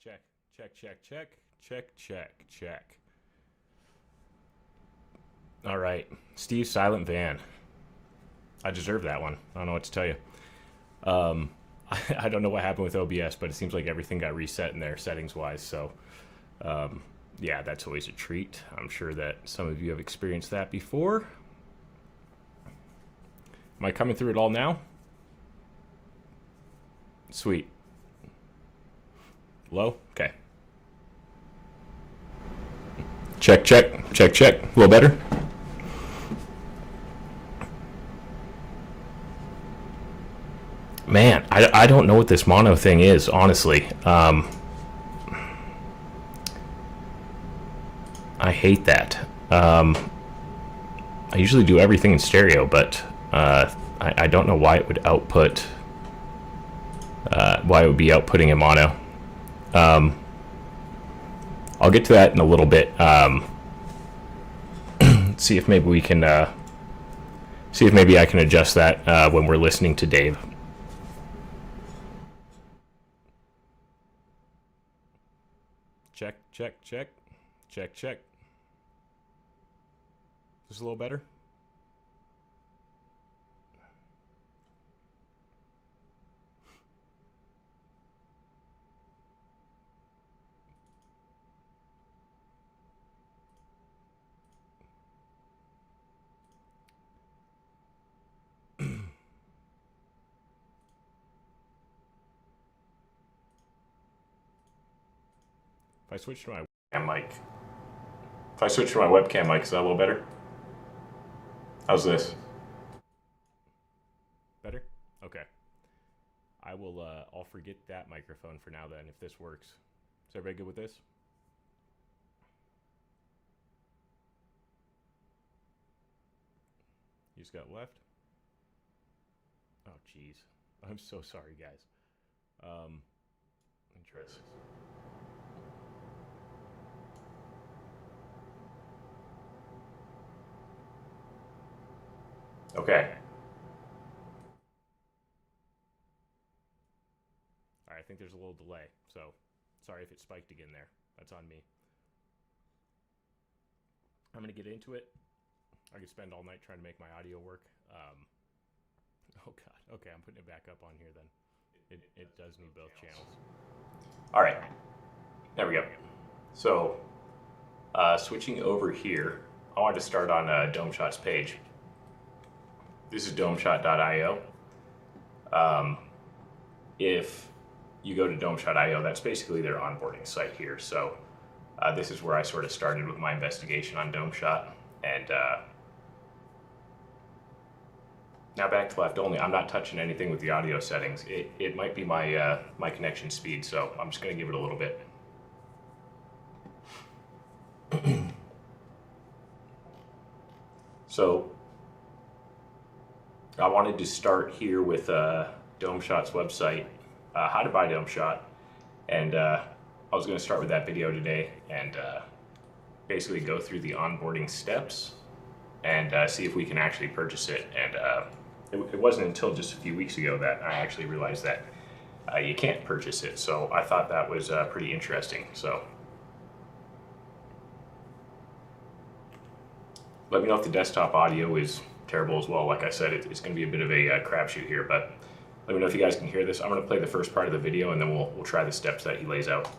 Check, check, check, check, check, check, check. All right, Steve Silent Van. I deserve that one. I don't know what to tell you. I don't know what happened with OBS, but it seems like everything got reset in there settings-wise. So, yeah, that's always a treat. I'm sure that some of you have experienced that before. Am I coming through it all now? Sweet. Low? Okay. Check, check, check, check. A little better? Man, I don't know what this mono thing is, honestly. I hate that. I usually do everything in stereo, but I don't know why it would output, why it would be outputting in mono. I'll get to that in a little bit. See if maybe we can, see if maybe I can adjust that when we're listening to Dave. Check, check, check, check, check. Is this a little better? If I switch to my webcam mic, is that a little better? How's this? Better? Okay. I'll forget that microphone for now then, if this works. Is everybody good with this? You just got left? Oh, jeez. I'm so sorry, guys. Interesting. Okay. All right, I think there's a little delay, so sorry if it spiked again there. That's on me. I'm going to get into it. I could spend all night trying to make my audio work. Oh, God. Okay, I'm putting it back up on here then. It does need both channels. All right. There we go. So, switching over here, I wanted to start on Domeshot's page. This is domeshot.io. If you go to domeshot.io, that's basically their onboarding site here. So this is where I sort of started with my investigation on Domeshot. And now back to left only. I'm not touching anything with the audio settings. It might be my my connection speed, so I'm just going to give it a little bit. So I wanted to start here with Domeshot's website, how to buy Domeshot, and I was going to start with that video today and basically go through the onboarding steps and see if we can actually purchase it. And it wasn't until just a few weeks ago that I actually realized that you can't purchase it, so I thought that was pretty interesting. So let me know if the desktop audio is terrible as well. Like I said, it's going to be a bit of a crapshoot here, but let me know if you guys can hear this. I'm going to play the first part of the video and then we'll try the steps that he lays out.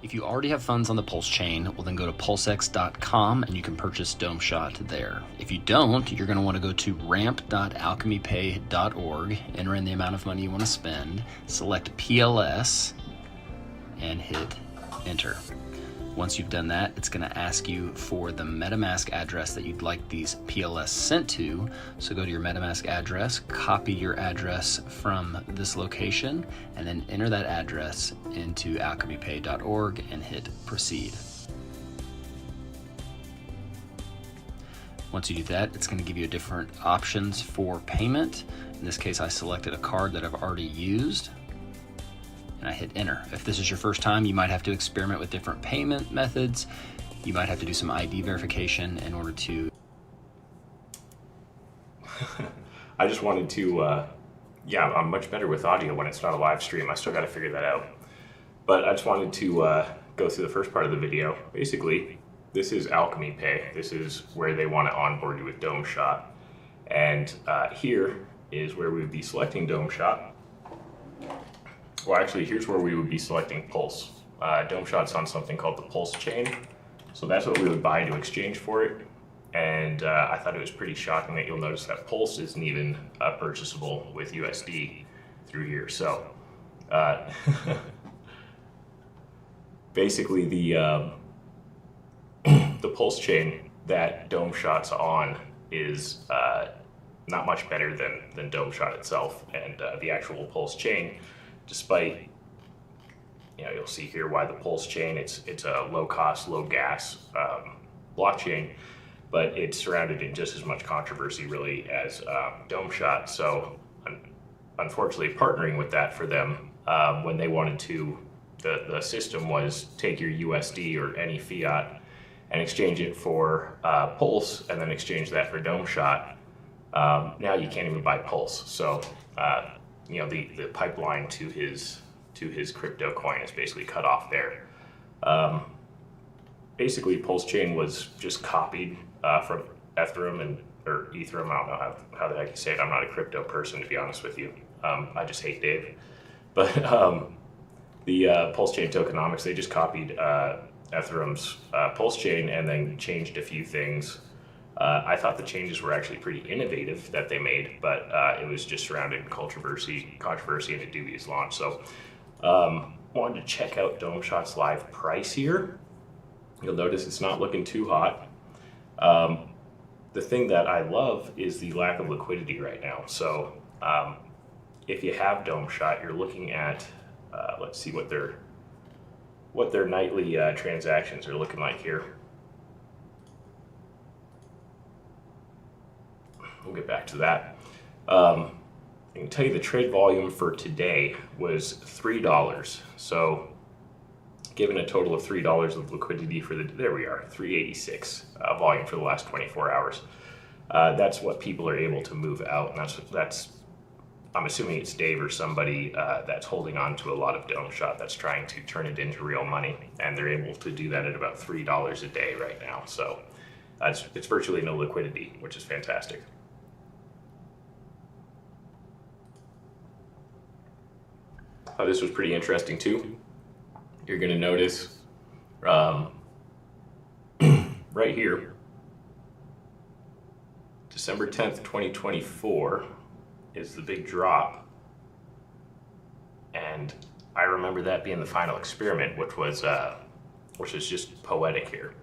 If you already have funds on the Pulse chain, well then go to pulsex.com and you can purchase Domeshot there. If you don't, you're going to want to go to ramp.alchemypay.org, enter in the amount of money you want to spend, select PLS, and hit enter. Once you've done that, it's going to ask you for the MetaMask address that you'd like these PLS sent to. So go to your MetaMask address, copy your address from this location, and then enter that address into alchemypay.org and hit proceed. Once you do that, it's going to give you different options for payment. In this case, I selected a card that I've already used, and I hit enter. If this is your first time, you might have to experiment with different payment methods. You might have to do some ID verification in order to... I just wanted to, yeah, I'm much better with audio when it's not a live stream. I still got to figure that out. But I just wanted to go through the first part of the video. Basically, this is Alchemy Pay. This is where they want to onboard you with Domeshot. And here is where we would be selecting Domeshot. Well, actually, here's where we would be selecting Pulse. Domeshot's on something called the Pulse chain. So that's what we would buy to exchange for it. And I thought it was pretty shocking that you'll notice that Pulse isn't even purchasable with USD through here. So basically the Pulse chain that Domeshot's on is not much better than Domeshot itself. And the actual Pulse chain, despite, you'll see here why the Pulse chain, it's a low cost, low gas blockchain, but it's surrounded in just as much controversy really as Domeshot. So unfortunately, partnering with that for them, when they wanted to, the system was take your USD or any fiat and exchange it for Pulse, and then exchange that for Domeshot. Now you can't even buy Pulse. So the pipeline to his crypto coin is basically cut off there. Basically, Pulse chain was just copied from Ethereum or Ethereum. I don't know how the heck you say it. I'm not a crypto person, to be honest with you. I just hate Dave. But the Pulse chain tokenomics, they just copied Ethereum's Pulse chain and then changed a few things. I thought the changes were actually pretty innovative that they made, but it was just surrounded in controversy and a dubious launch. So wanted to check out Domeshot's live price here. You'll notice it's not looking too hot. The thing that I love is the lack of liquidity right now. So if you have Domeshot, you're looking at, let's see what their nightly transactions are looking like here. We'll get back to that. I can tell you the trade volume for today was $3. So given a total of $3 of liquidity for there we are, 386 volume for the last 24 hours. That's what people are able to move out, and that's I'm assuming it's Dave or somebody that's holding on to a lot of Domeshot that's trying to turn it into real money, and they're able to do that at about $3 a day right now. So it's virtually no liquidity, which is fantastic. This was pretty interesting too. You're going to notice right here, December 10th, 2024 is the big drop. And I remember that being the final experiment, which was just poetic here.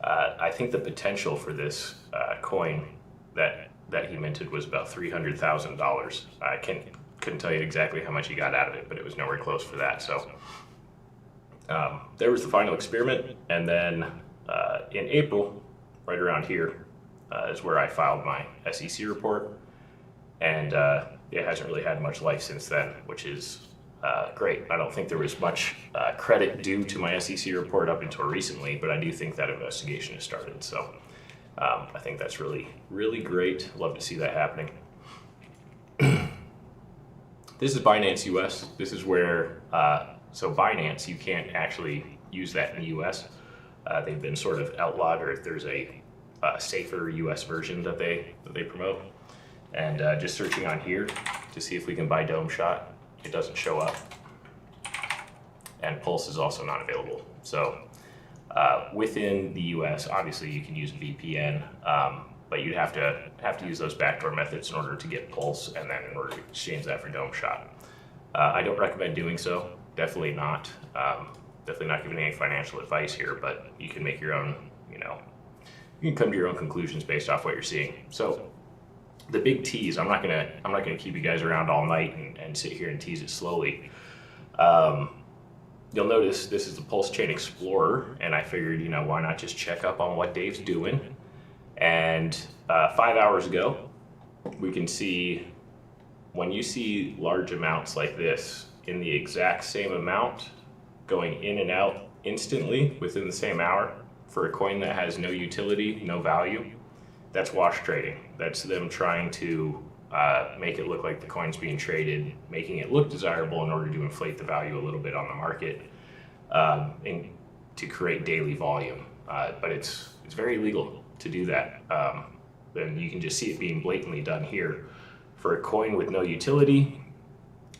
I think the potential for this coin that he minted was about $300,000. I couldn't tell you exactly how much he got out of it, but it was nowhere close for that. So there was the final experiment, and then in April, right around here, is where I filed my SEC report, and it hasn't really had much life since then, which is great. I don't think there was much credit due to my SEC report up until recently, but I do think that investigation has started. So I think that's really, really great. Love to see that happening. This is Binance US. This is where, so Binance, you can't actually use that in the US. They've been sort of outlawed, or there's a safer US version that they promote. And just searching on here to see if we can buy Domeshot, it doesn't show up. And Pulse is also not available. So within the US, obviously you can use a VPN, but you'd have to use those backdoor methods in order to get Pulse, and then in order to exchange that for Domeshot. I don't recommend doing so. Definitely not. Definitely not giving any financial advice here, but you can make your own, you can come to your own conclusions based off what you're seeing. So the big tease, I'm not gonna keep you guys around all night and sit here and tease it slowly. You'll notice this is the Pulse Chain Explorer, and I figured, why not just check up on what Dave's doing. And 5 hours ago, we can see when you see large amounts like this in the exact same amount going in and out instantly within the same hour for a coin that has no utility, no value, that's wash trading. That's them trying to make it look like the coin's being traded, making it look desirable in order to inflate the value a little bit on the market. and to create daily volume. But it's very illegal to do that. And you can just see it being blatantly done here. For a coin with no utility,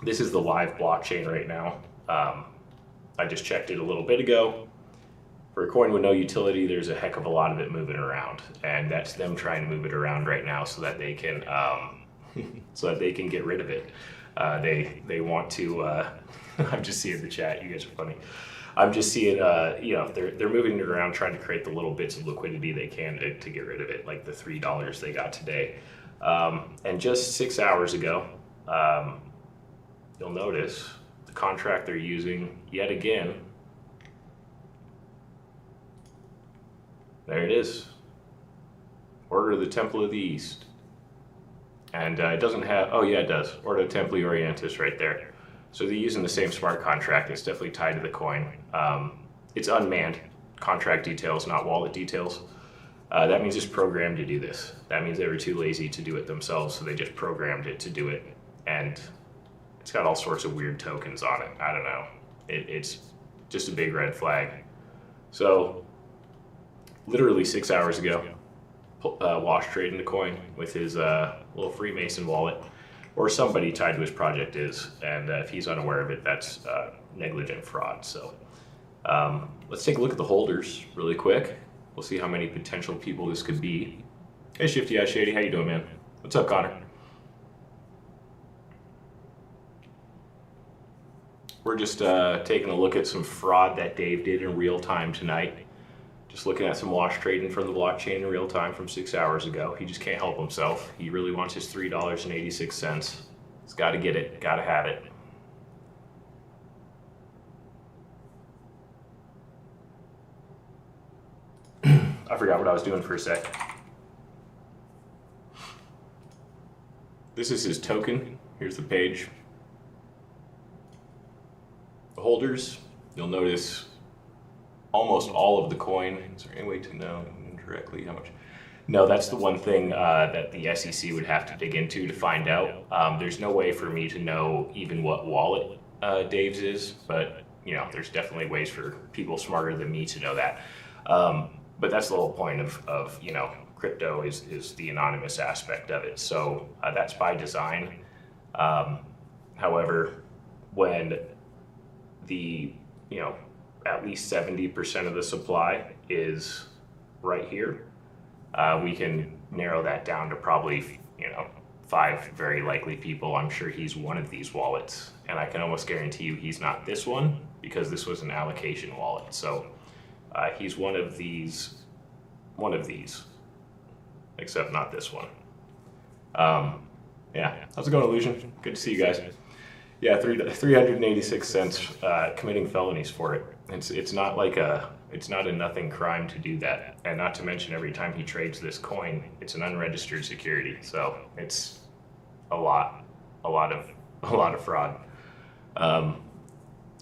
this is the live blockchain right now. I just checked it a little bit ago. For a coin with no utility, there's a heck of a lot of it moving around, and that's them trying to move it around right now so that they can get rid of it. They want to. I'm just seeing the chat. You guys are funny. I'm just seeing. They're moving it around, trying to create the little bits of liquidity they can to get rid of it, like the $3 they got today. And just 6 hours ago, you'll notice the contract they're using yet again. There it is. Order of the Temple of the East. And it doesn't have, oh yeah, it does. Order of Templi Orientis right there. So they're using the same smart contract. It's definitely tied to the coin. It's unmanned. Contract details, not wallet details. That means it's programmed to do this. That means they were too lazy to do it themselves, so they just programmed it to do it. And it's got all sorts of weird tokens on it. I don't know. It's just a big red flag. So, literally 6 hours ago, Wash trading the coin with his little Freemason wallet, or somebody tied to his project is, and if he's unaware of it, that's negligent fraud. So let's take a look at the holders really quick. We'll see how many potential people this could be. Hey Shifty Eye Shady, how you doing, man? What's up, Connor? We're just taking a look at some fraud that Dave did in real time tonight. Just looking at some wash trading from the blockchain in real time from 6 hours ago. He just can't help himself. He really wants his $3.86. He's got to get it, got to have it. I forgot what I was doing for a sec. This is his token. Here's the page. The holders, you'll notice almost all of the coin. Is there any way to know directly how much? No, that's the one thing that the SEC would have to dig into to find out. There's no way for me to know even what wallet Dave's is, but you know, there's definitely ways for people smarter than me to know that. But that's the whole point of you know, crypto is the anonymous aspect of it. So that's by design. However, when the, you know, at least 70% of the supply is right here, we can narrow that down to probably, you know, 5 very likely people. I'm sure he's one of these wallets, and I can almost guarantee you he's not this one, because this was an allocation wallet. So he's one of these, except not this one. Yeah, how's it going, Illusion? Good to see you guys. Yeah, 386 cents committing felonies for it. It's not like it's not a nothing crime to do that. And not to mention, every time he trades this coin, it's an unregistered security. So it's a lot of fraud.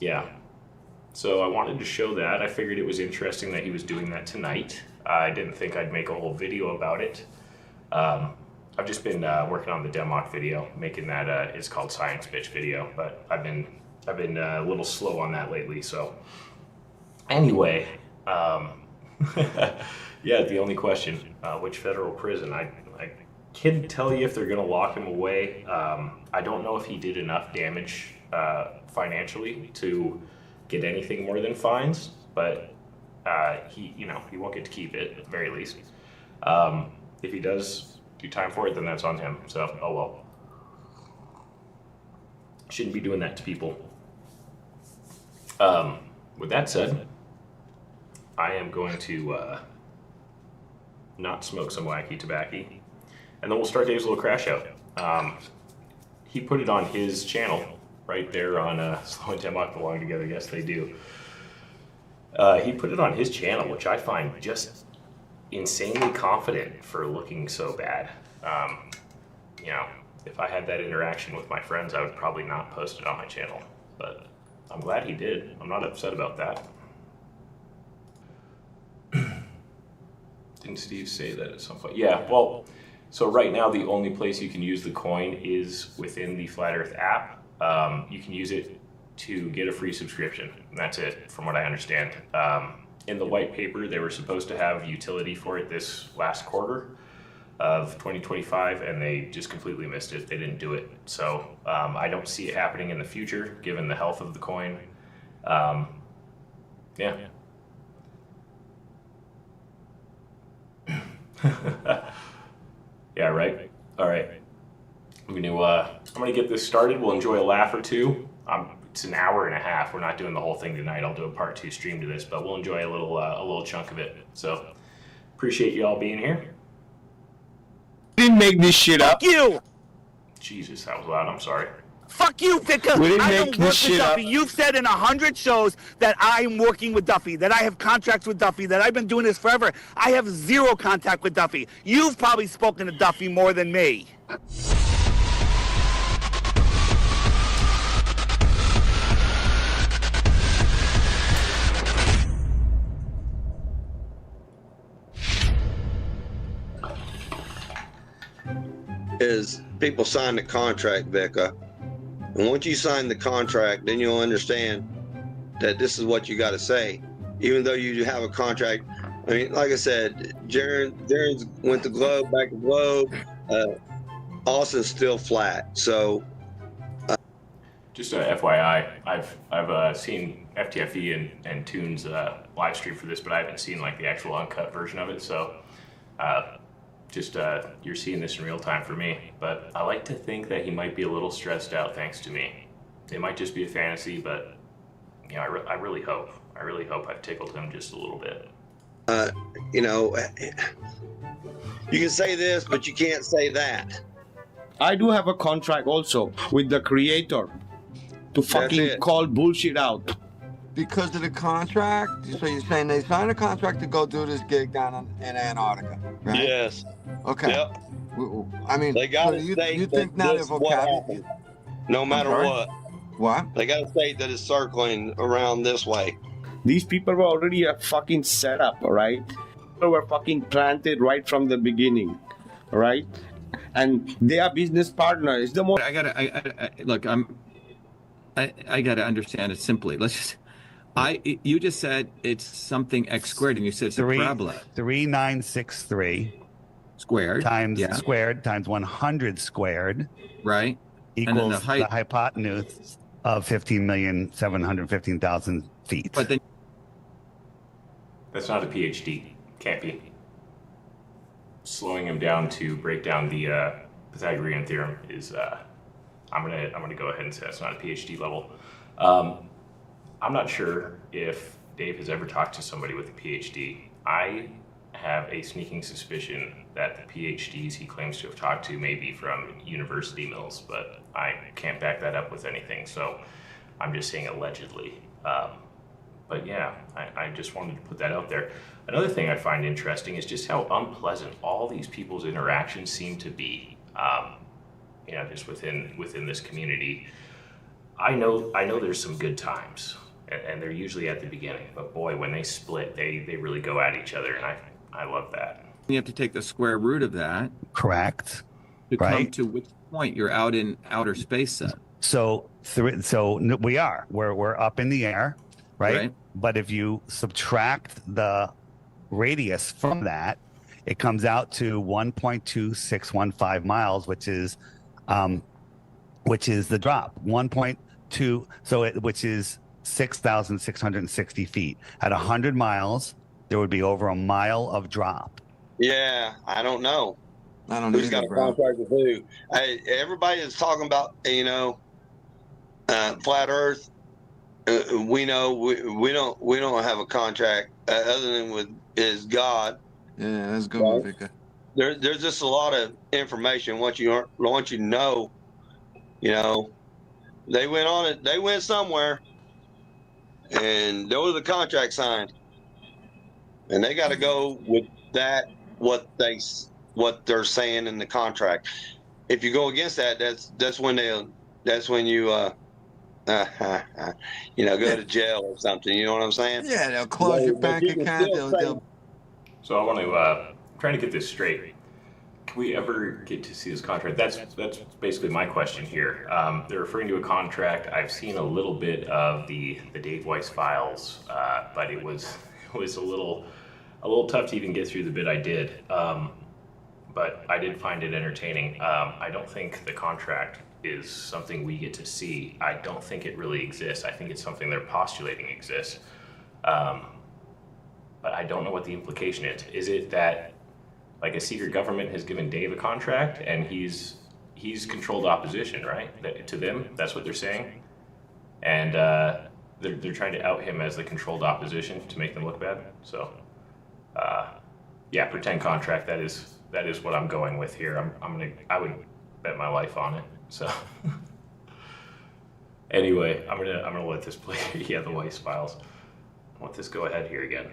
Yeah. So I wanted to show that. I figured it was interesting that he was doing that tonight. I didn't think I'd make a whole video about it. I've just been working on the Demok video, making that it's called Science Bitch video, but I've been a little slow on that lately. So anyway, yeah, the only question, which federal prison? I can't tell you if they're gonna lock him away. I don't know if he did enough damage financially to get anything more than fines, but he won't get to keep it at the very least. If he does do time for it, then that's on him. So, oh well. Shouldn't be doing that to people. With that said, I am going to not smoke some wacky tobacco, and then we'll start Dave's little crash out. He put it on his channel right there on Slow and Demok belong together. Yes, they do. He put it on his channel, which I find just insanely confident for looking so bad. You know, if I had that interaction with my friends, I would probably not post it on my channel, but I'm glad he did. I'm not upset about that. Didn't Steve say that at some point? Yeah, well, so right now the only place you can use the coin is within the Flat Earth app. You can use it to get a free subscription. And that's it, from what I understand. In the white paper, they were supposed to have utility for it this last quarter of 2025, and they just completely missed it. They didn't do it. So I don't see it happening in the future, given the health of the coin. Yeah. Yeah, right. All right. I'm gonna get this started. We'll enjoy a laugh or two. It's an hour and a half. We're not doing the whole thing tonight. I'll do a part 2 stream to this, but we'll enjoy a little chunk of it. So appreciate you all being here. Didn't make this shit up. Fuck you! Jesus, that was loud. I'm sorry. Fuck you, Vicar. We didn't I make don't this work with shit Duffy. up. You've said in 100 shows that I'm working with Duffy, that I have contracts with Duffy, that I've been doing this forever. I have zero contact with Duffy. You've probably spoken to Duffy more than me. Is people sign the contract, Becca. And once you sign the contract, then you'll understand that this is what you got to say. Even though you have a contract, I mean, like I said, Jaren's went to Globe, back to Globe. Austin's still flat. So, Just a FYI, I've seen FTFE and Tune's live stream for this, but I haven't seen like the actual uncut version of it. So, you're seeing this in real time for me. But I like to think that he might be a little stressed out thanks to me. It might just be a fantasy, but you know, I really hope I've tickled him just a little bit. you know, you can say this, but you can't say that. I do have a contract also with the creator to fucking it. call bullshit out. Because of the contract? So you're saying they signed a contract to go do this gig down in Antarctica, right? Yes. Okay. Yep. I mean, They got so to you state think that now this the is what vocabulary? happened, no matter sorry? what. What? They got to state that it's circling around this way. These people were already a fucking setup, all right? They were fucking planted right from the beginning, all right? And they are business partners. It's the most. I gotta understand it simply. You just said it's something x squared, and you said it's a parabola 3963 squared times squared times 100 squared right? equals the height. the hypotenuse of 15,715,000 feet. But then That's not a PhD. Can't be. Slowing him down to break down the Pythagorean theorem is. I'm gonna go ahead and say that's not a PhD level. I'm not sure if Dave has ever talked to somebody with a PhD. I have a sneaking suspicion that the PhDs he claims to have talked to may be from university mills, but I can't back that up with anything. So I'm just saying allegedly. But yeah, I just wanted to put that out there. Another thing I find interesting is just how unpleasant all these people's interactions seem to be. You know, just within this community. I know there's some good times, and they're usually at the beginning. But boy, when they split, they really go at each other, and I love that. you have to take the square root of that Correct. to come Right. to which point you're out in outer space then. We're up in the air, right? Right. But if you subtract the radius from that, it comes out to 1.2615 miles, which is the drop. 1.2, which is 6,660 feet. At 100 miles, there would be over a mile of drop. Yeah, I don't know. I don't Who's either, got a bro. contract with who? Everybody is talking about, flat Earth. We know we don't have a contract other than with is God. Yeah, that's good one, Vika. There's just a lot of information. Once you know, they went on it. They went somewhere, and there was a contract signed, and they got to go with that. What they're saying in the contract. If you go against that, that's when you go to jail or something. You know what I'm saying? Yeah, they'll close your But bank you can account. still say- They'll So I want to trying to get this straight. can we ever get to see this contract? That's basically my question here. They're referring to a contract. I've seen a little bit of the Dave Weiss files, but it was a little tough to even get through the bit I did. But I did find it entertaining. I don't think the contract is something we get to see. I don't think it really exists. I think it's something they're postulating exists. But I don't know what the implication is. Is it that like a secret government has given Dave a contract and he's controlled opposition, right? To them, that's what they're saying. And they're trying to out him as the controlled opposition to make them look bad. So yeah, pretend contract, that is what I'm going with here. I would bet my life on it. So anyway, I'm gonna let this play. Yeah, the Weiss files. I'll let this go ahead here again.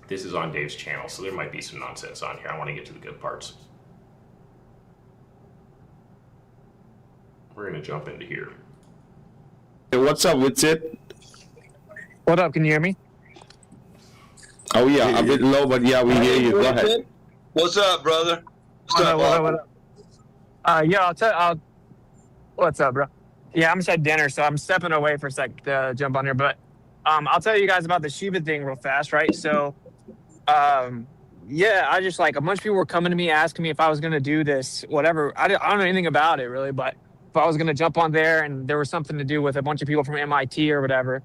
This is on Dave's channel, so there might be some nonsense on here. I want to get to the good parts. We're gonna jump into here. Hey, what's up with it? What up? Can you hear me? Oh yeah, a bit low, but yeah, we hear you. Go ahead. What's up, brother? What's up, What up? Yeah, what's up, bro? Yeah, I'm just at dinner, so I'm stepping away for a sec to jump on here. But I'll tell you guys about the Shiba thing real fast, right? So, yeah, I just like a bunch of people were coming to me asking me if I was gonna do this, whatever. I don't know anything about it really, but if I was gonna jump on there and there was something to do with a bunch of people from MIT or whatever.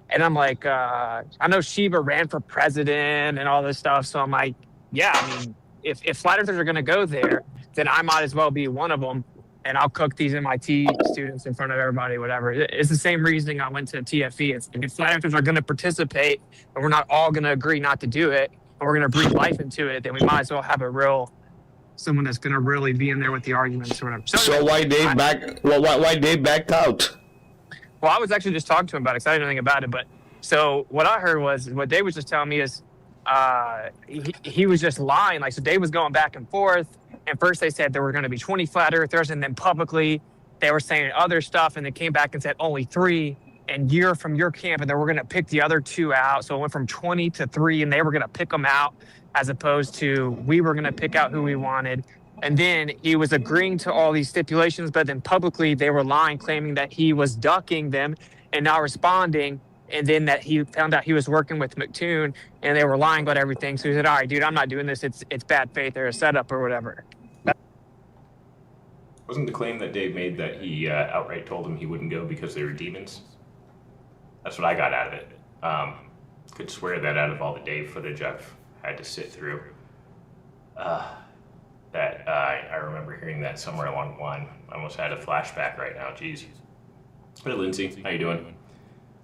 And I'm like, I know Shiba ran for president and all this stuff, so I'm like, yeah, I mean, if flat earthers are gonna go there, then I might as well be one of them. And I'll cook these MIT students in front of everybody, whatever. It's the same reasoning I went to TFE. It's if flat earthers are going to participate and we're not all going to agree not to do it, and we're going to breathe life into it, then we might as well have someone that's going to really be in there with the arguments or whatever. So why Dave why Dave backed out? Well, I was actually just talking to him about it because I didn't know anything about it. But so what I heard was, what Dave was just telling me is he was just lying. Like, so Dave was going back and forth. And first they said there were going to be 20 flat earthers, and then publicly they were saying other stuff, and they came back and said only 3, and you're from your camp, and then we're going to pick the other 2 out. So it went from 20 to 3, and they were going to pick them out as opposed to we were going to pick out who we wanted. And then he was agreeing to all these stipulations, but then publicly they were lying, claiming that he was ducking them and not responding. And then that he found out he was working with McToon and they were lying about everything. So he said, all right, dude, I'm not doing this. It's bad faith or a setup or whatever. Wasn't the claim that Dave made that he outright told them he wouldn't go because they were demons? That's what I got out of it. Could swear that out of all the Dave footage I've had to sit through. I remember hearing that somewhere along the line. I almost had a flashback right now, jeez. Hey, Lindsay, how you doing?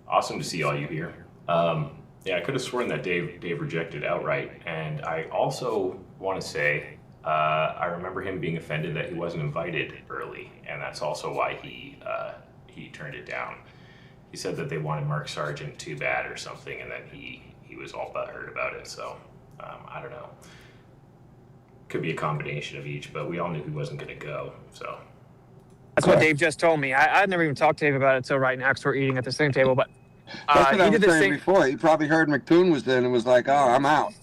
Awesome to see all you here. Yeah, I could have sworn that Dave rejected outright, and I also want to say I remember him being offended that he wasn't invited early, and that's also why he turned it down. He said that they wanted Mark Sargent too bad or something, and then he was all butthurt about it. So I don't know. Could be a combination of each, but we all knew he wasn't going to go. So that's what Dave just told me. I had never even talked to Dave about it until right now because we're eating at the same table. But That's what I he was did the saying same before. He probably heard McToon was there and was like, oh, I'm out.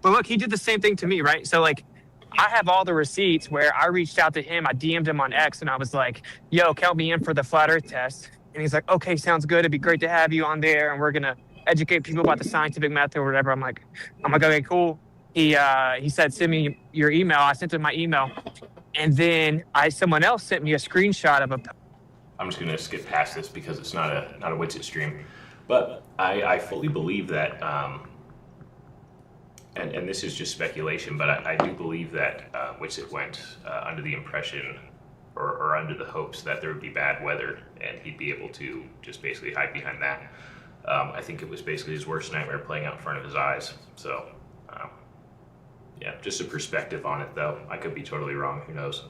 But look, he did the same thing to me, right? So like, I have all the receipts where I reached out to him. I DM'd him on X and I was like, yo, count me in for the flat earth test. And he's like, okay, sounds good. It'd be great to have you on there. And we're going to educate people about the scientific method or whatever. I'm like, okay, cool. He said, send me your email. I sent him my email. And then someone else sent me a screenshot of a. I'm just going to skip past this because it's not a Witsit stream. But I fully believe that, and this is just speculation, but I do believe that Witsit went under the impression or under the hopes that there would be bad weather and he'd be able to just basically hide behind that. I think it was basically his worst nightmare playing out in front of his eyes. So, yeah, just a perspective on it, though. I could be totally wrong. Who knows?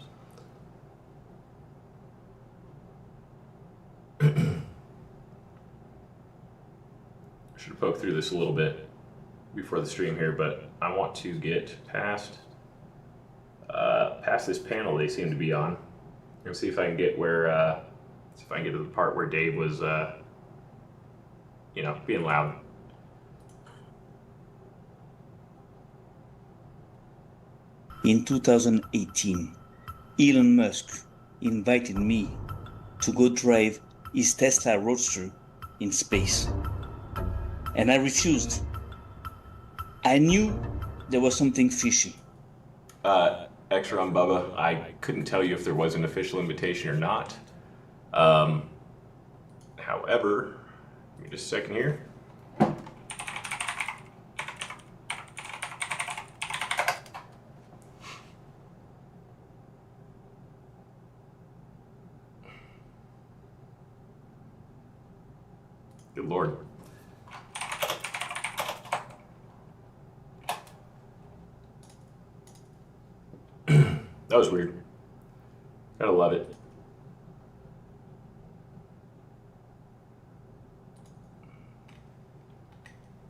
Should have poked through this a little bit before the stream here, but I want to get past this panel they seem to be on. And see if I can get where, see if I can get to the part where Dave was, being loud. In 2018, Elon Musk invited me to go drive his Tesla Roadster in space. And I refused. I knew there was something fishy. Extra on Bubba, I couldn't tell you if there was an official invitation or not. However, give me just a second here. Good Lord. That was weird. Gotta love it.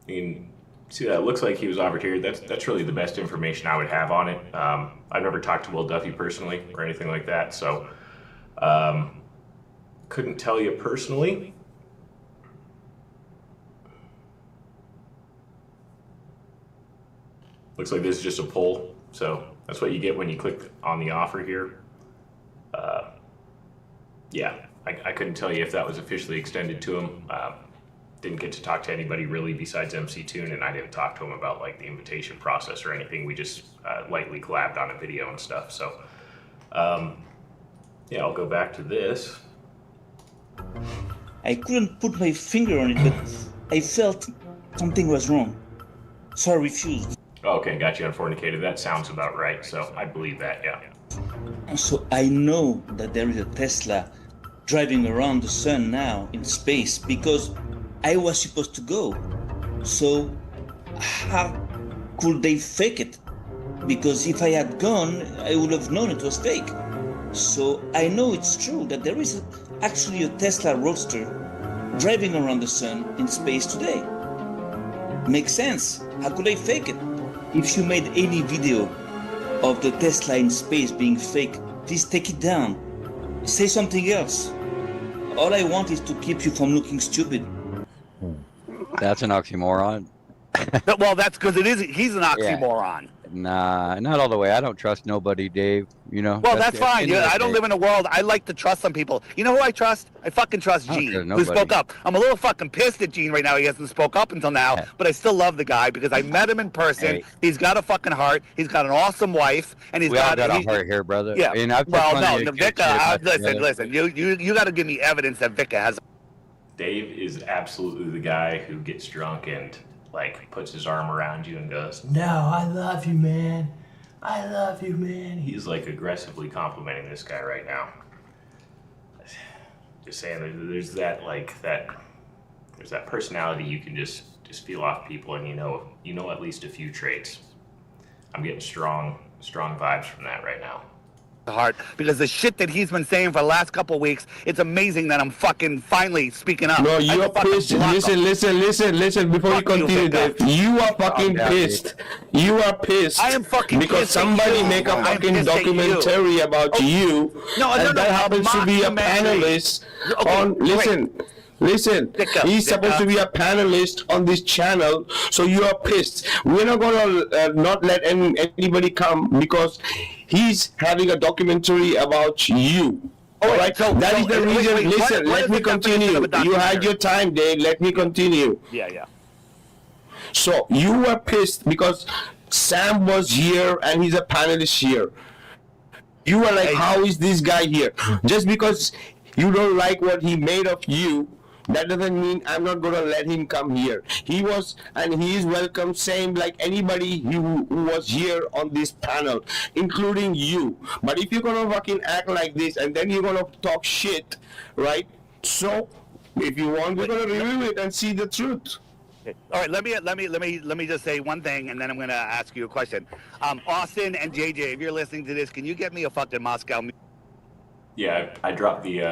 You can see that it looks like he was offered here. That's really the best information I would have on it. I've never talked to Will Duffy personally or anything like that, so couldn't tell you personally. Looks like this is just a poll, so that's what you get when you click on the offer here. Yeah, I couldn't tell you if that was officially extended to him. Didn't get to talk to anybody really besides MC Toon, and I didn't talk to him about like the invitation process or anything. We just lightly collabed on a video and stuff. So yeah, I'll go back to this. I couldn't put my finger on it, but I felt something was wrong. So I refused. Okay, got you unfornicated. That sounds about right. So I believe that, yeah. So I know that there is a Tesla driving around the sun now in space because I was supposed to go. So how could they fake it? Because if I had gone, I would have known it was fake. So I know it's true that there is actually a Tesla Roadster driving around the sun in space today. Makes sense. How could I fake it? If you made any video of the Tesla in space being fake, please take it down. Say something else. All I want is to keep you from looking stupid. That's an oxymoron. Well, that's because it is. He's an oxymoron. Nah, not all the way. I don't trust nobody, Dave. You know. Well, that's fine. Yeah, I don't live in a world. I like to trust some people. You know who I trust? I fucking trust Gene, who spoke up. I'm a little fucking pissed at Gene right now. He hasn't spoke up until now, but I still love the guy because I met him in person. Hey. He's got a fucking heart. He's got an awesome wife, and he's We all got a heart here, brother. Yeah. And I've well, no, the Vika. Listen. You got to give me evidence that Vika has. Dave is absolutely the guy who gets drunk and like puts his arm around you and goes, "No, I love you, man. I love you, man." He's like aggressively complimenting this guy right now. Just saying, there's that there's that personality you can just feel off people, and you know at least a few traits. I'm getting strong vibes from that right now. Heart, because the shit that he's been saying for the last couple of weeks, it's amazing that I'm fucking finally speaking up. No, you're pissed. Listen. Before you continue, Dave, you are fucking pissed. You are pissed. I am fucking because pissed somebody at you. make a I'm fucking pissed at documentary you. about you, and that happens to be a panelist on. Listen, he's supposed to be a panelist on this channel, so you are pissed. We're not gonna not let anybody come because he's having a documentary about you. All right, that is the reason. Listen, let me continue. You had your time, Dave. Let me continue. Yeah. So you were pissed because Sam was here and he's a panelist here. You were like, how is this guy here? Just because you don't like what he made of you, that doesn't mean I'm not going to let him come here. He was, and he is welcome, same like anybody who was here on this panel, including you. But if you're going to fucking act like this and then you're going to talk shit, right? So, if you want, we're going to review it and see the truth. All right, let me just say one thing, and then I'm going to ask you a question. Austin and JJ, if you're listening to this, can you get me a fucking Moscow? Yeah, I dropped the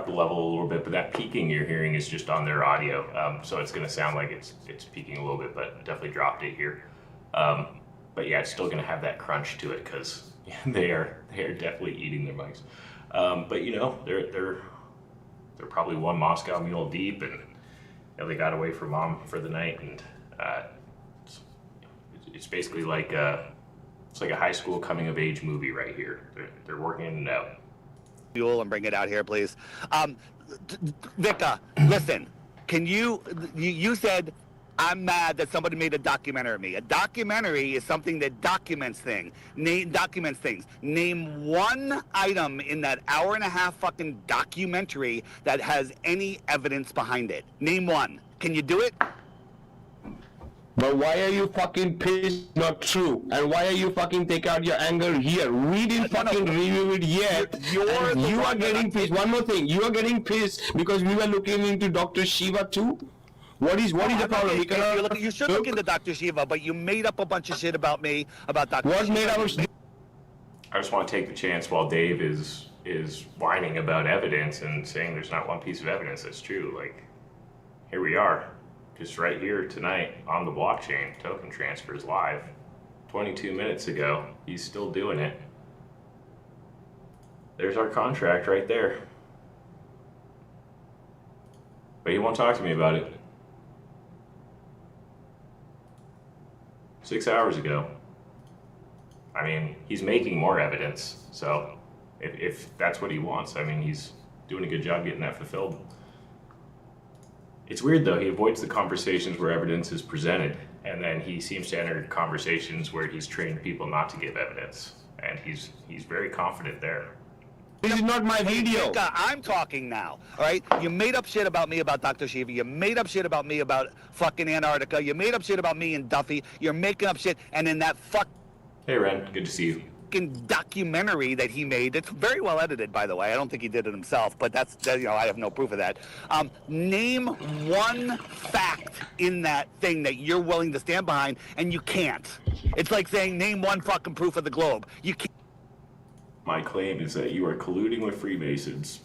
level a little bit, but that peaking you're hearing is just on their audio, so it's going to sound like it's peaking a little bit, but definitely dropped it here. But yeah, it's still going to have that crunch to it because they are definitely eating their mics. But you know, they're probably one Moscow Mule deep, and they got away from mom for the night, and it's basically like It's like a high school coming of age movie right here. They're working it out. Fuel and bring it out here, please. Vika, listen. Can you said I'm mad that somebody made a documentary of me. A documentary is something that documents things. Name one item in that hour-and-a-half fucking documentary that has any evidence behind it. Name one. Can you do it? But why are you fucking pissed? Not true. And why are you fucking take out your anger here? We didn't fucking review it yet. You are getting pissed. One more thing. You are getting pissed because we were looking into Dr. Shiva too. What is the problem? You should look into Dr. Shiva, but you made up a bunch of shit about me, about Dr. What Shiva. made up? I just want to take the chance while Dave is whining about evidence and saying there's not one piece of evidence that's true. Like, here we are, just right here tonight on the blockchain. Token transfers live. 22 minutes ago, he's still doing it. There's our contract right there. But he won't talk to me about it. 6 hours ago. I mean, he's making more evidence, so if that's what he wants, I mean, he's doing a good job getting that fulfilled. It's weird though, he avoids the conversations where evidence is presented, and then he seems to enter conversations where he's trained people not to give evidence, and he's very confident there. This is not my video. Vika, I'm talking now, all right? You made up shit about me about Dr. Shiva. You made up shit about me about fucking Antarctica. You made up shit about me and Duffy. You're making up shit, and in that Hey Ren, good to see you. fucking documentary that he made, it's very well edited, by the way. I don't think he did it himself, but that's, you know, I have no proof of that. Name one fact in that thing that you're willing to stand behind, and you can't. It's like saying, name one fucking proof of the globe. You can't. My claim is that you are colluding with Freemasons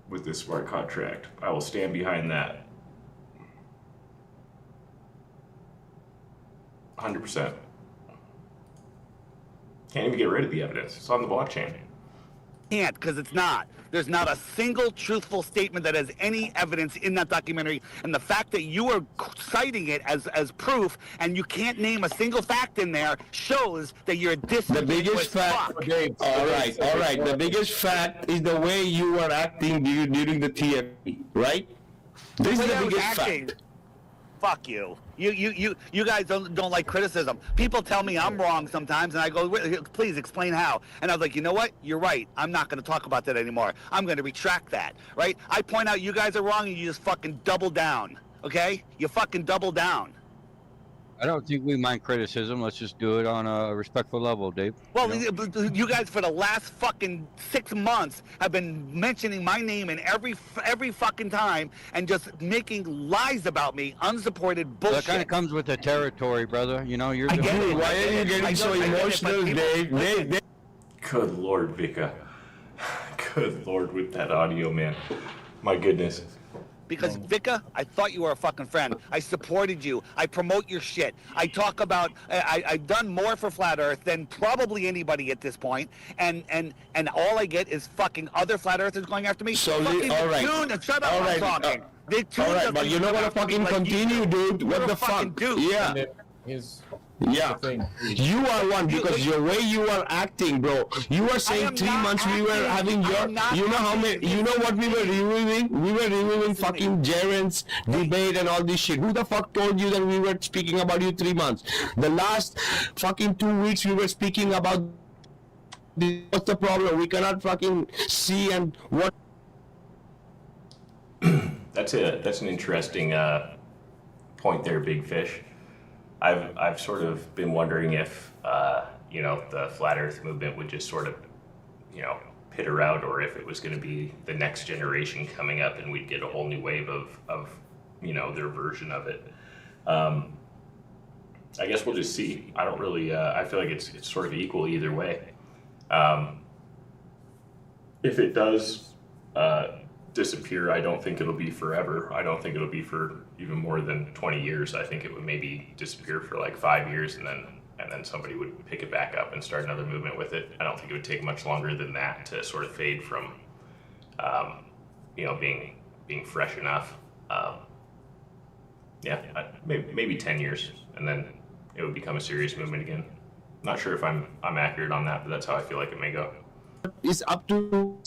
with this smart contract. I will stand behind that. 100%. Can't even get rid of the evidence. It's on the blockchain. Can't, because it's not. There's not a single truthful statement that has any evidence in that documentary, and the fact that you are citing it as proof and you can't name a single fact in there shows that you're a The biggest fact. Okay, all right. The biggest fact is the way you were acting during the TFP, right? This is the biggest fact. Fuck you. You guys don't like criticism. People tell me I'm wrong sometimes, and I go, please explain how. And I was like, you know what? You're right. I'm not going to talk about that anymore. I'm going to retract that, right? I point out you guys are wrong, and you just fucking double down, okay? You fucking double down. I don't think we mind criticism. Let's just do it on a respectful level, Dave. Well, you guys for the last fucking 6 months have been mentioning my name in every fucking time and just making lies about me, unsupported bullshit. That kind of comes with the territory, brother. You know, you're. Why are you getting so emotional, Dave? Good Lord, Vika. Good Lord with that audio, man. My goodness. Because, Vika, I thought you were a fucking friend. I supported you. I promote your shit. I talk about, I've done more for Flat Earth than probably anybody at this point. And all I get is fucking other Flat Earthers going after me. So, all right. Shut up, I'm talking. All right, but you're not going to fucking continue, dude. What the fuck? Dude. Yeah. Yeah, you are one because your way you are acting, bro. You were saying 3 months we were having your, you know how many, you know what we were reviewing? We were reviewing fucking Jaren's debate and all this shit. Who the fuck told you that we were speaking about you 3 months? The last fucking 2 weeks we were speaking about this. What's the problem? We cannot fucking see and what. That's an interesting point there, Big Fish. I've sort of been wondering if you know, the Flat Earth movement would just sort of, you know, peter out, or if it was going to be the next generation coming up and we'd get a whole new wave of you know, their version of it. I guess we'll just see. I don't really. I feel like it's sort of equal either way. If it does disappear, I don't think it'll be forever. I don't think it'll be for even more than 20 years. I think it would maybe disappear for like 5 years, and then somebody would pick it back up and start another movement with it. I don't think it would take much longer than that to sort of fade from, you know, being fresh enough. Yeah, maybe 10 years, and then it would become a serious movement again. Not sure if I'm accurate on that, but that's how I feel like it may go. It's up to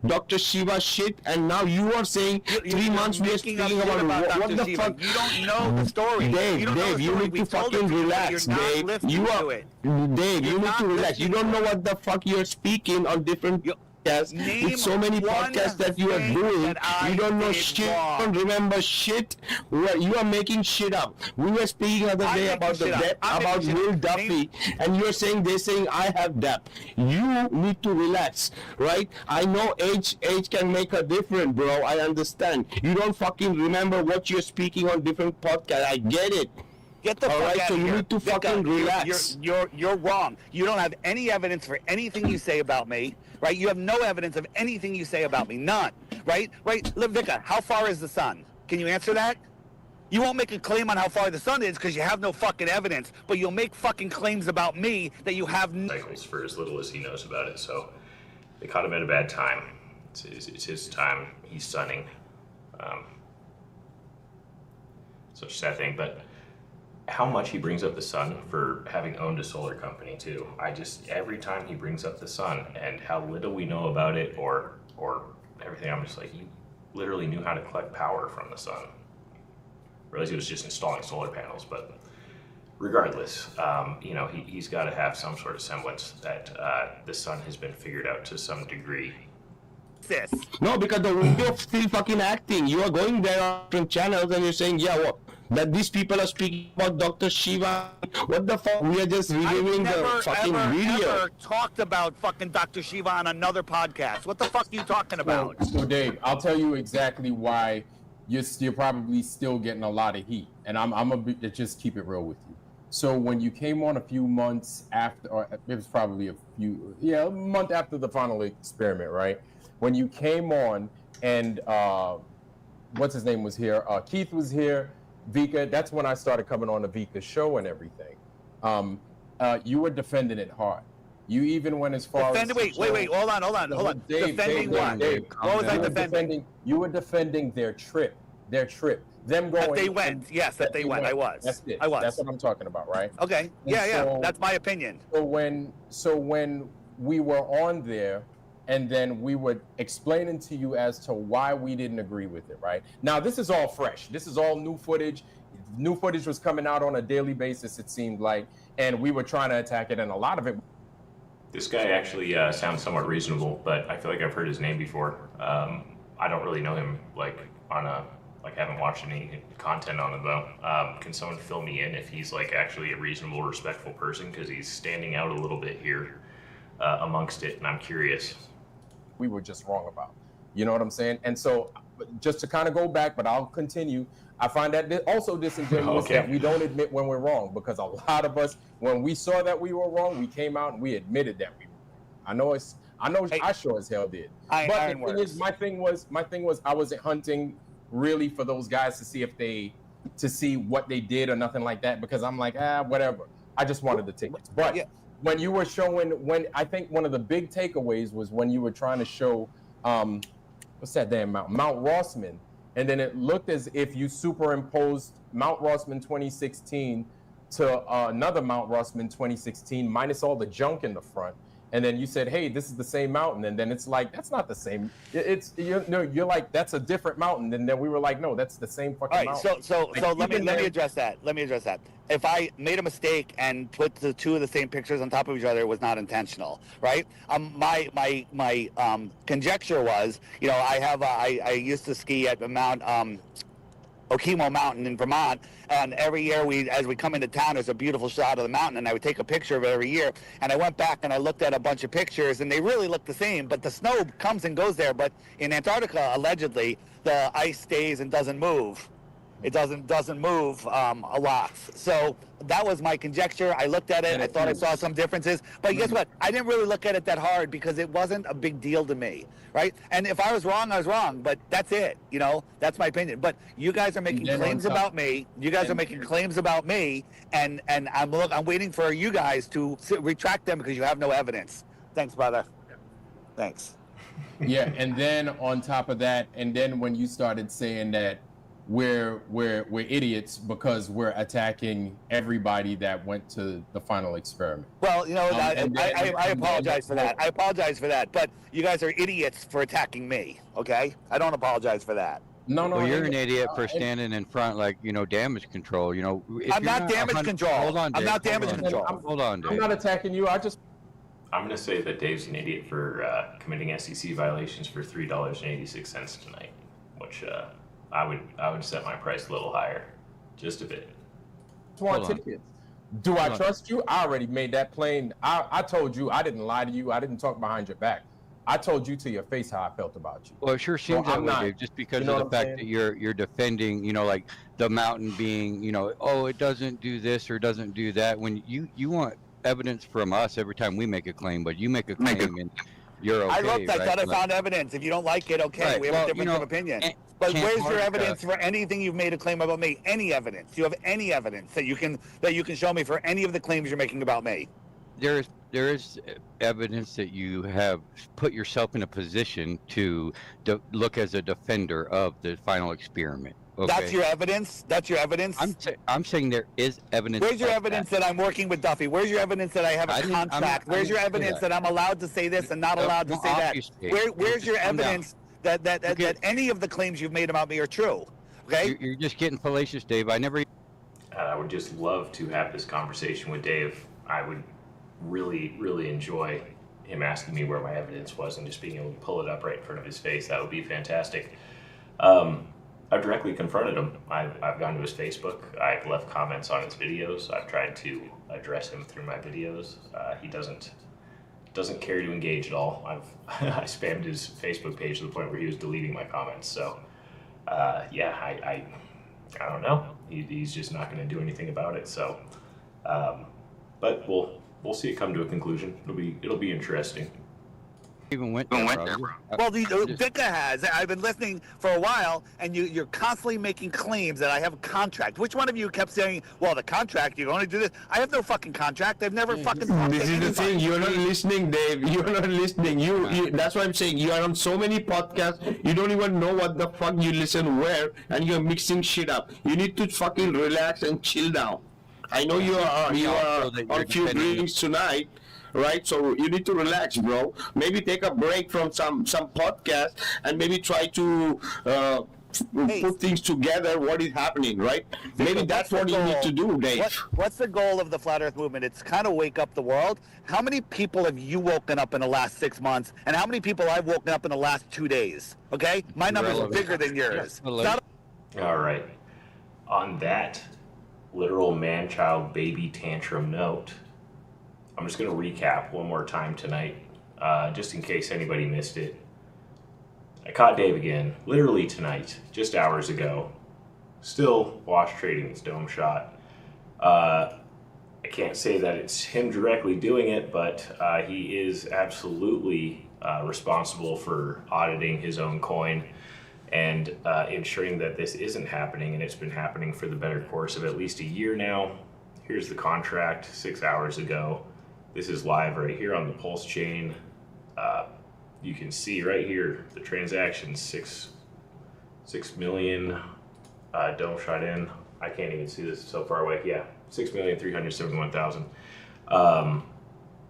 Dr. Shiva shit, and now you are saying 3 months we are speaking about what the Shiva. fuck? You don't know the story. Dave, you need to fucking relax, Dave. Dave, you need to relax. You don't know what the fuck you're speaking on different podcasts. With so many podcasts that you are doing, you don't know shit. You don't remember shit. You are making shit up. We were speaking the other day about the debt, about Will Duffy, and you're saying they're saying I have debt. You need to relax, right? I know age can make a difference, bro. I understand. You don't fucking remember what you're speaking on different podcasts. I get it. Get the fuck out of here. So you need to fucking relax. You're wrong. You don't have any evidence for anything you say about me, right? You have no evidence of anything you say about me. None, right? Vika, how far is the sun? Can you answer that? You won't make a claim on how far the sun is because you have no fucking evidence, but you'll make fucking claims about me that you have cycles for as little as he knows about it. So they caught him at a bad time. It's his time. He's sunning. Such a sad thing, but how much he brings up the sun for having owned a solar company too. Every time he brings up the sun and how little we know about it or everything, I'm just like, he literally knew how to collect power from the sun. Realized he was just installing solar panels, but regardless, he's got to have some sort of semblance that the sun has been figured out to some degree. No, because you're still fucking acting. You are going there on different channels and you're saying, that these people are speaking about Dr. Shiva. What the fuck? We are just reviewing the fucking video. Never talked about fucking Dr. Shiva on another podcast. What the fuck are you talking about? So Dave, I'll tell you exactly why you're probably still getting a lot of heat, and I'm gonna just keep it real with you. So when you came on a few months after, or it was probably a month after the final experiment, right? When you came on and what's his name was here, Keith was here, Vika, that's when I started coming on the Vika show and everything. You were defending it hard. You even went as far as... Wait, hold on. Defending what? What was I defending? You were defending their trip. Them going... That they went. Yes, that they went. I was. That's it. I was. That's what I'm talking about, right? Okay. Yeah. That's my opinion. So when we were on there, and then we were explaining to you as to why we didn't agree with it, right? Now, this is all fresh. This is all new footage. New footage was coming out on a daily basis, it seemed like, and we were trying to attack it, and a lot of it... This guy actually sounds somewhat reasonable, but I feel like I've heard his name before. I don't really know him, I haven't watched any content on him, though. Can someone fill me in if he's, actually a reasonable, respectful person? Because he's standing out a little bit here amongst it, and I'm curious. We were just wrong about. You know what I'm saying? And so just to kind of go back, but I'll continue. I find that also disingenuous that we don't admit when we're wrong, because a lot of us, when we saw that we were wrong, we came out and we admitted that we were wrong. I sure as hell did. But the thing is, my thing was I wasn't hunting really for those guys to see what they did or nothing like that, because I'm like, whatever. I just wanted the tickets. But when you were showing, I think one of the big takeaways was when you were trying to show, what's that damn mountain? Mount Rossman. And then it looked as if you superimposed Mount Rossman 2016 to another Mount Rossman 2016 minus all the junk in the front. And then you said, hey, this is the same mountain. And then it's like, that's not the same. You're like, that's a different mountain. And then we were like, no, that's the same fucking mountain. So let me address that. If I made a mistake and put the two of the same pictures on top of each other, it was not intentional, right? My conjecture was, I used to ski at Mount Okemo Mountain in Vermont, and every year as we come into town, there's a beautiful shot of the mountain, and I would take a picture of it every year. And I went back and I looked at a bunch of pictures, and they really look the same, but the snow comes and goes there. But in Antarctica, allegedly, the ice stays and doesn't move. It doesn't move a lot. So that was my conjecture. I looked at it. I thought I saw some differences. But guess what? I didn't really look at it that hard because it wasn't a big deal to me, right? And if I was wrong, I was wrong. But that's it. That's my opinion. But you guys are making claims about me. And I'm waiting for you guys to retract them because you have no evidence. Thanks, brother. Thanks. Yeah, and then on top of that, and then when you started saying that we're idiots because we're attacking everybody that went to the final experiment. Well, you know, I apologize for that. I apologize for that. But you guys are idiots for attacking me. Okay, I don't apologize for that. No, Well, you're an idiot for standing in front, like, you know, damage control. You know, if I'm not damage control. Hold on, Dave. I'm not damage control. Hold on, Dave. I'm not attacking you. I'm going to say that Dave's an idiot for committing SEC violations for $3.86 tonight, which I would set my price a little higher, just a bit. want tickets. Do I trust you? I already made that plain. I told you I didn't lie to you. I didn't talk behind your back. I told you to your face how I felt about you. Well, it sure seems that way, Dave, just because of the fact that you're defending, you know, like the mountain being, you know, oh, it doesn't do this or doesn't do that. When you want evidence from us every time we make a claim, but you make a claim and you're okay. I looked. I thought I Like, found evidence. If you don't like it, okay, Right, we have well, a difference of opinion. But where's your evidence for anything you've made a claim about me? Any evidence? Do you have any evidence that you can show me for any of the claims you're making about me? there is evidence that you have put yourself in a position to look as a defender of the final experiment. Okay? That's your evidence? That's your evidence? I'm saying there is evidence. Where's your evidence that I'm working with Duffy? Where's your evidence that I have a contract? Where's your evidence that I'm allowed to say this and not allowed to say that? Where's your evidence that any of the claims you've made about me are true? Okay? You're just getting fallacious, Dave. I would just love to have this conversation with Dave. I would really enjoy him asking me where my evidence was and just being able to pull it up right in front of his face. That would be fantastic. I've directly confronted him. I've gone to his Facebook. I've left comments on his videos. I've tried to address him through my videos. He doesn't care to engage at all. I spammed his Facebook page to the point where he was deleting my comments. So I don't know. He's just not going to do anything about it. So, but we'll see it come to a conclusion. It'll be interesting. Even went there, bro. Well, Vika has. I've been listening for a while, and you're constantly making claims that I have a contract. Which one of you kept saying, well, the contract, you only do this? I have no fucking contract. I've never fucking talked This to is anybody. the thing. You're not listening, Dave. You're not listening. You that's what I'm saying. You are on so many podcasts. You don't even know what the fuck you listen where, and you're mixing shit up. You need to fucking relax and chill down. I know you are on a few drinks tonight. Right, so you need to relax, bro. Maybe take a break from some podcast and maybe try to put things together. What is happening, right? Maybe that's what you need to do, Dave. What's the goal of the Flat Earth movement? It's kind of wake up the world. How many people have you woken up in the last 6 months, and how many people I've woken up in the last 2 days? Okay, my numbers are bigger than yours. All right. On that literal man-child baby tantrum note, I'm just going to recap one more time tonight, just in case anybody missed it. I caught Dave again, literally tonight, just hours ago. Still wash trading his Domeshot. I can't say that it's him directly doing it, but he is absolutely responsible for auditing his own coin and ensuring that this isn't happening, and it's been happening for the better course of at least a year now. Here's the contract 6 hours ago. This is live right here on the Pulse chain. You can see right here the transactions, 6 million Domeshot in. I can't even see this so far away. Yeah, 6,371,000.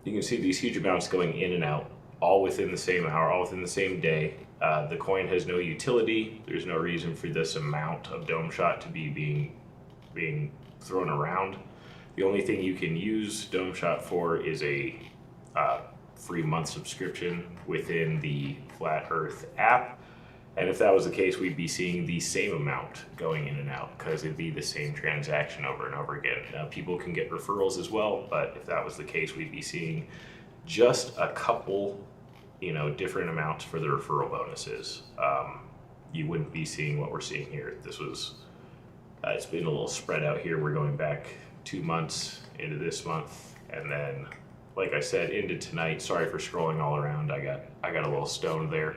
You can see these huge amounts going in and out, all within the same hour, all within the same day. The coin has no utility. There's no reason for this amount of Domeshot to be being thrown around. The only thing you can use Domeshot for is a free month subscription within the Flat Earth app. And if that was the case, we'd be seeing the same amount going in and out because it'd be the same transaction over and over again. Now, people can get referrals as well, but if that was the case, we'd be seeing just a couple, different amounts for the referral bonuses. You wouldn't be seeing what we're seeing here. This was, it's been a little spread out here. We're going back 2 months into this month, and then, like I said, into tonight. Sorry for scrolling all around. I got a little stoned there.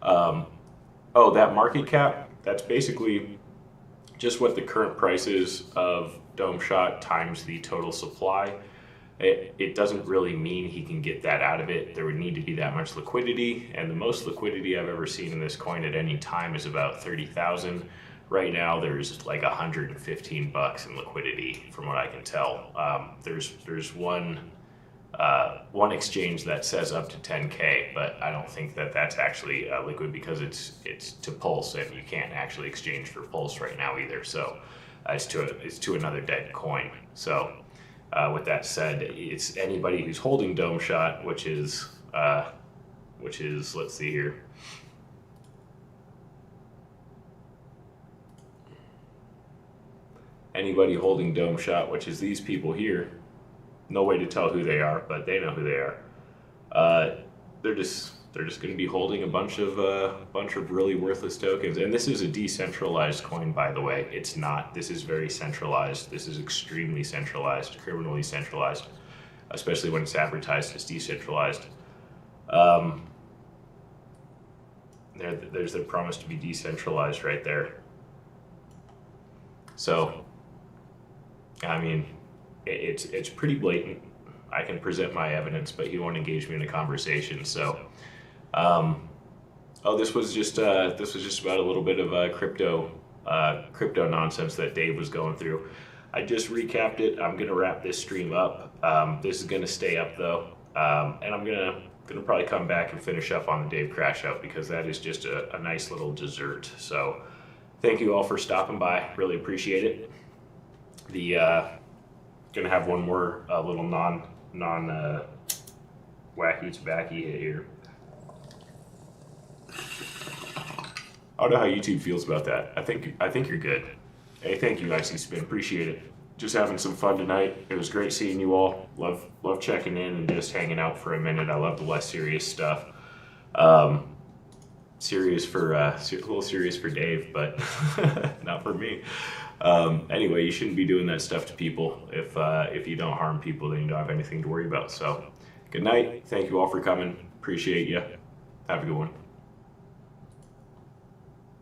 That market cap, that's basically just what the current price is of Domeshot times the total supply. It doesn't really mean he can get that out of it. There would need to be that much liquidity, and the most liquidity I've ever seen in this coin at any time is about 30,000. right now there's like 115 bucks in liquidity from what I can tell. There's one exchange that says up to 10K, but I don't think that that's actually liquid because it's to Pulse, and you can't actually exchange for Pulse right now either. So it's to another dead coin. So with that said, it's anybody who's holding Domeshot, which is let's see here. Anybody holding Domeshot, which is these people here. No way to tell who they are, but they know who they are. They're just going to be holding a bunch of really worthless tokens. And this is a decentralized coin, by the way. It's not. This is very centralized. This is extremely centralized, criminally centralized, especially when it's advertised as decentralized. There's the promise to be decentralized right there. So, I mean, it's pretty blatant. I can present my evidence, but he won't engage me in a conversation. So, this was just about a little bit of crypto nonsense that Dave was going through. I just recapped it. I'm gonna wrap this stream up. This is gonna stay up though, and I'm gonna probably come back and finish up on the Dave crash out because that is just a nice little dessert. So, thank you all for stopping by. Really appreciate it. Gonna have one more little non wacky tobacco hit here. I don't know how YouTube feels about that. I think you're good. Hey, thank you, IC Spin. Appreciate it. Just having some fun tonight. It was great seeing you all. Love checking in and just hanging out for a minute. I love the less serious stuff. Serious for a little serious for Dave, but not for me. Anyway, you shouldn't be doing that stuff to people. If you don't harm people, then you don't have anything to worry about. So, good night. Thank you all for coming. Appreciate you. Have a good one.